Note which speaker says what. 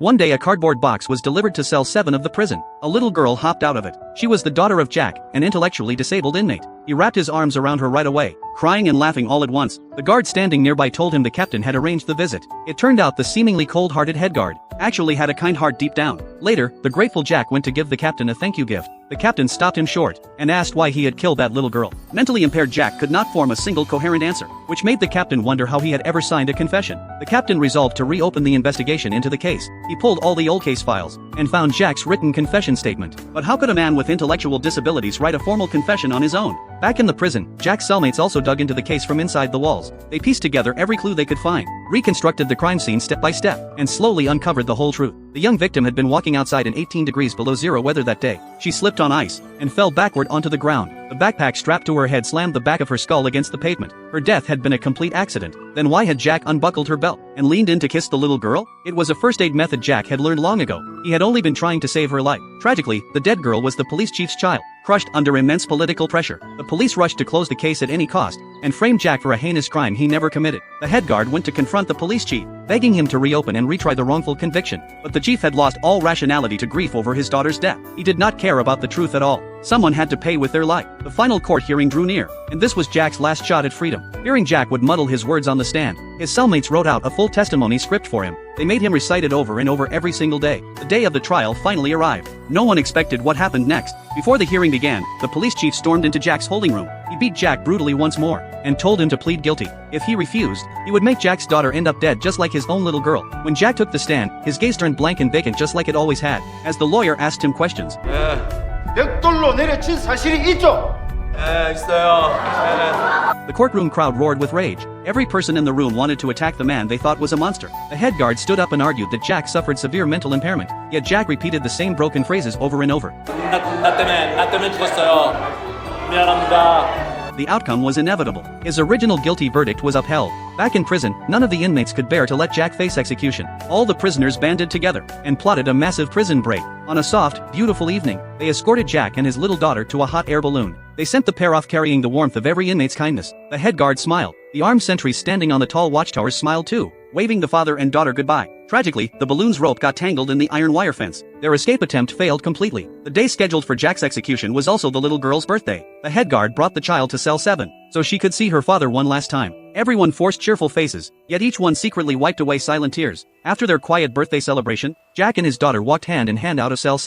Speaker 1: One day a cardboard box was delivered to cell 7 of the prison. A little girl hopped out of it. She was the daughter of Jack, an intellectually disabled inmate. He wrapped his arms around her right away, crying and laughing all at once. The guard standing nearby told him the captain had arranged the visit. It turned out the seemingly cold-hearted head guard actually had a kind heart deep down. Later, the grateful Jack went to give the captain a thank you gift. The captain stopped him short and asked why he had killed that little girl. Mentally impaired Jack could not form a single coherent answer, which made the captain wonder how he had ever signed a confession. The captain resolved to reopen the investigation into the case. He pulled all the old case files and found Jack's written confession statement. But how could a man with intellectual disabilities write a formal confession on his own? Back in the prison, Jack's cellmates also dug into the case from inside the walls. They pieced together every clue they could find, reconstructed the crime scene step by step, and slowly uncovered the whole truth. The young victim had been walking outside in 18 degrees below zero weather that day. She slipped on ice and fell backward onto the ground. The backpack strapped to her head slammed the back of her skull against the pavement. Her death had been a complete accident. Then why had Jack unbuckled her belt and leaned in to kiss the little girl? It was a first aid method Jack had learned long ago. He had only been trying to save her life. Tragically, the dead girl was the police chief's child. Crushed under immense political pressure, the police rushed to close the case at any cost and framed Jack for a heinous crime he never committed. The head guard went to confront the police chief, begging him to reopen and retry the wrongful conviction. But the chief had lost all rationality to grief over his daughter's death. He did not care about the truth at all. Someone had to pay with their life. The final court hearing drew near, and this was Jack's last shot at freedom. Fearing Jack would muddle his words on the stand, his cellmates wrote out a full testimony script for him. They made him recite it over and over every single day. The day of the trial finally arrived. No one expected what happened next. Before the hearing began, the police chief stormed into Jack's holding room. He beat Jack brutally once more, and told him to plead guilty. If he refused, he would make Jack's daughter end up dead just like his own little girl. When Jack took the stand, his gaze turned blank and vacant just like it always had, as the lawyer asked him questions.
Speaker 2: 벽돌로 내려친 사실이 있죠?
Speaker 3: 있어요.
Speaker 1: The courtroom crowd roared with rage. Every person in the room wanted to attack the man they thought was a monster. The head guard stood up and argued that Jack suffered severe mental impairment, yet Jack repeated the same broken phrases over and over.
Speaker 3: 나 때문에 죽었어요. 미안합니다.
Speaker 1: The outcome was inevitable. His original guilty verdict was upheld. Back in prison, none of the inmates could bear to let Jack face execution. All the prisoners banded together and plotted a massive prison break. On a soft, beautiful evening, they escorted Jack and his little daughter to a hot air balloon. They sent the pair off carrying the warmth of every inmate's kindness. The head guard smiled. The armed sentries standing on the tall watchtowers smiled too, waving the father and daughter goodbye. Tragically, the balloon's rope got tangled in the iron wire fence. Their escape attempt failed completely. The day scheduled for Jack's execution was also the little girl's birthday. The head guard brought the child to cell 7, so she could see her father one last time. Everyone forced cheerful faces, yet each one secretly wiped away silent tears. After their quiet birthday celebration, Jack and his daughter walked hand in hand out of cell 7.